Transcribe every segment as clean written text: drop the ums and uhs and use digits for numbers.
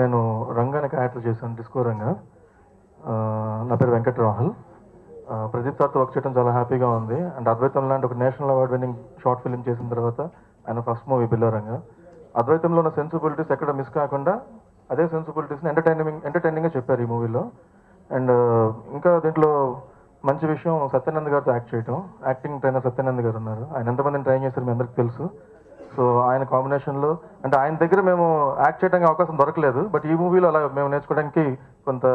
నేను రంగాని క్యారెక్టర్ చేశాను, డిస్కో రంగా. నా పేరు వెంకట్ రాహుల్. ప్రదీప్ సార్తో వర్క్ చేయడం చాలా హ్యాపీగా ఉంది. అండ్ అద్వైతం లాంటి ఒక national award winning short film చేసిన తర్వాత ఆయన ఫస్ట్ మూవీ బిల్లారంగా. అద్వైతంలో ఉన్న సెన్సిబిలిటీస్ ఎక్కడ మిస్ కాకుండా అదే సెన్సిబిలిటీస్ని ఎంటర్టైనింగ్గా చెప్పారు ఈ మూవీలో. అండ్ ఇంకా దీంట్లో మంచి విషయం సత్యానంద్ గారితో యాక్ట్ చేయటం. యాక్టింగ్ ట్రైనర్ సత్యానంద్ గారు ఉన్నారు. ఆయన ఎంతమందిని ట్రైన్ చేశారు మీ అందరికీ తెలుసు. సో ఆయన కాంబినేషన్లో అంటే ఆయన దగ్గర మేము యాక్ట్ చేయడానికి అవకాశం దొరకలేదు, బట్ ఈ మూవీలో అలా మేము నేర్చుకోవడానికి కొంత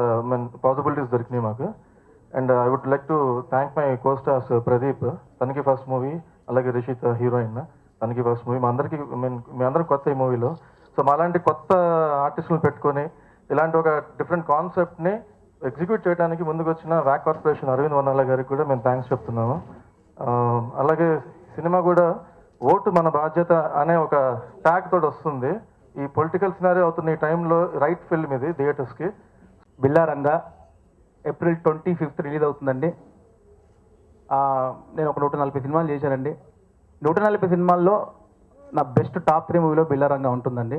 పాసిబిలిటీస్ దొరికినాయి మాకు. And I would like to thank my costars Pradeep, తనకి ఫస్ట్ మూవీ, అలాగే రిషిత్ హీరోయిన్, తనకి ఫస్ట్ మూవీ. మీ అందరం కొత్త ఈ మూవీలో. సో మాలాంటి కొత్త ఆర్టిస్టులను పెట్టుకొని ఇలాంటి ఒక డిఫరెంట్ కాన్సెప్ట్ని ఎగ్జిక్యూట్ చేయడానికి ముందుకు వచ్చిన వ్యాక్ కార్పొరేషన్ అరవింద్ వనాల గారికి కూడా మేము థ్యాంక్స్ చెప్తున్నాము. అలాగే సినిమా కూడా ఓటు మన బాధ్యత అనే ఒక ట్యాగ్ తోటి వస్తుంది. ఈ పొలిటికల్ సినారీ అవుతున్న ఈ టైంలో రైట్ ఫిల్మ్ ఇది థియేటర్స్కి. బిల్లారంగా ఏప్రిల్ 25th రిలీజ్ అవుతుందండి. నేను ఒక 140 సినిమాలు చేశానండి. 140 సినిమాల్లో నా బెస్ట్ టాప్ 3 మూవీలో బిల్లారంగా ఉంటుందండి.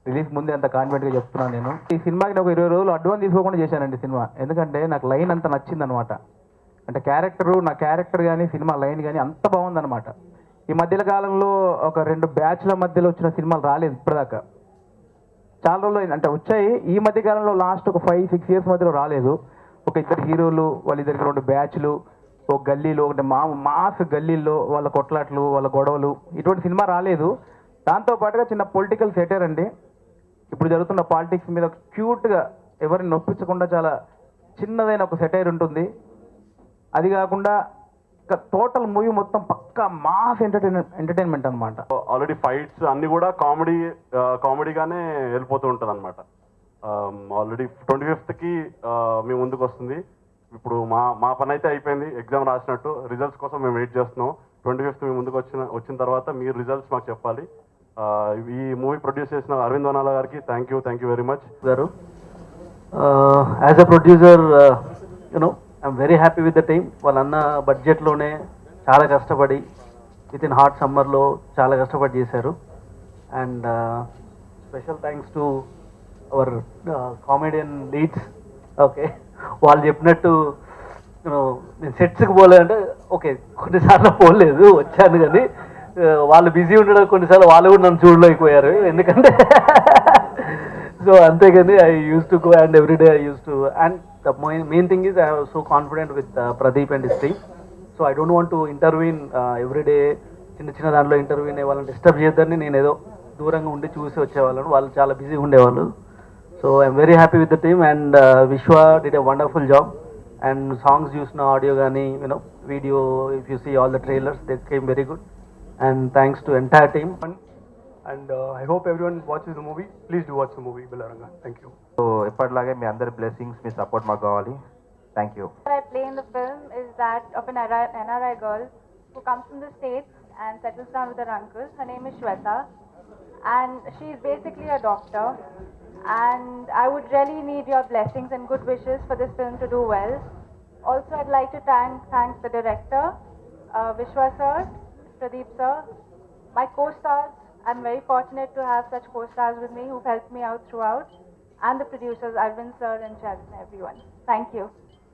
రిలీజ్ ముందే అంత కాన్ఫిడెంట్గా చెప్తున్నాను. నేను ఈ సినిమాకి నేను ఒక 20 రోజులు అడ్వాన్స్ తీసుకోకుండా చేశానండి సినిమా. ఎందుకంటే నాకు లైన్ అంత నచ్చిందనమాట. అంటే నా క్యారెక్టర్ కానీ సినిమా లైన్ కానీ అంత బాగుందనమాట. ఈ మధ్యలో కాలంలో ఒక 2 బ్యాచ్ల మధ్యలో వచ్చిన సినిమాలు రాలేదు ఇప్పటిదాకా. చాలా రోజులు అంటే వచ్చాయి. ఈ మధ్య కాలంలో లాస్ట్ ఒక 5-6 ఇయర్స్ మధ్యలో రాలేదు. ఒక 2 హీరోలు, వాళ్ళిద్దరికి 2 బ్యాచ్లు, ఒక గల్లీలో అంటే మాస్ గల్లీల్లో వాళ్ళ కొట్లాట్లు, వాళ్ళ గొడవలు, ఇటువంటి సినిమా రాలేదు. దాంతోపాటుగా చిన్న పొలిటికల్ సెటర్ అండి. ఇప్పుడు జరుగుతున్న పాలిటిక్స్ మీద క్యూట్గా ఎవరిని నొప్పించకుండా చాలా చిన్నదైన ఒక సెటైర్ ఉంటుంది. అది కాకుండా టోటల్ మూవీ మొత్తం పక్కా మాస్ ఎంటర్టైన్మెంట్ అనమాట. ఆల్రెడీ ఫైట్స్ అన్ని కూడా కామెడీగానే వెళ్ళిపోతూ ఉంటుంది అనమాట. ఆల్రెడీ 25th మేము ముందుకు వస్తుంది. ఇప్పుడు మా పని అయితే అయిపోయింది, ఎగ్జామ్ రాసినట్టు. రిజల్ట్స్ కోసం మేము వెయిట్ చేస్తున్నాం. 25th మేము ముందుకు వచ్చిన తర్వాత మీరు రిజల్ట్స్ మాకు చెప్పాలి. ఈ మూవీ ప్రొడ్యూస్ చేసిన అరవింద్ వనాల గారికి థ్యాంక్ యూ వెరీ మచ్ గారు. As a producer I'm very happy with the team. వాళ్ళన్న బడ్జెట్లోనే చాలా కష్టపడి విత్ ఇన్ హాట్ సమ్మర్లో చాలా కష్టపడి చేశారు. And special thanks to our comedian leads. Okay, వాళ్ళు చెప్పినట్టు నేను సెట్స్కి పోలేదంటే ఓకే, కొన్నిసార్లు పోలేదు, వచ్చాను. కానీ వాళ్ళు బిజీ ఉండడం కొన్నిసార్లు వాళ్ళు కూడా నన్ను చూడలేకపోయారు. ఎందుకంటే సో అంతేగాని I use to go and every day I use to. And the main thing is I have so confident with Pradeep and his team. So I don't want to intervene every day. చిన్న దాంట్లో intervene అయ్యే వాళ్ళని disturb చేయొద్దని నేను ఏదో దూరంగా ఉండి చూసి వచ్చేవాళ్ళను. వాళ్ళు చాలా బిజీగా ఉండేవాళ్ళు. So I'm very happy with the team. And Vishwa did a wonderful job. And songs చూసిన ఆడియో కానీ video, if you see all the trailers, they came very good. And thanks to entire team. And I hope everyone watches the movie. Please do watch the movie Billaranga. Thank you. So ఎప్పటిలాగే మీ అందరి blessings, మీ support మాకు కావాలి. Thank you. What I play in the film is that of an NRI girl who comes from the States and settles down with her uncle. Her name is Shweta, and she is basically a doctor. And I would really need your blessings and good wishes for this film to do well. Also, I'd like to thank the director, Vishwa sir, Pradeep sir, my co-stars. I'm very fortunate to have such co-stars with me who've helped me out throughout, and the producers Arvind sir and Chad and everyone. Thank you.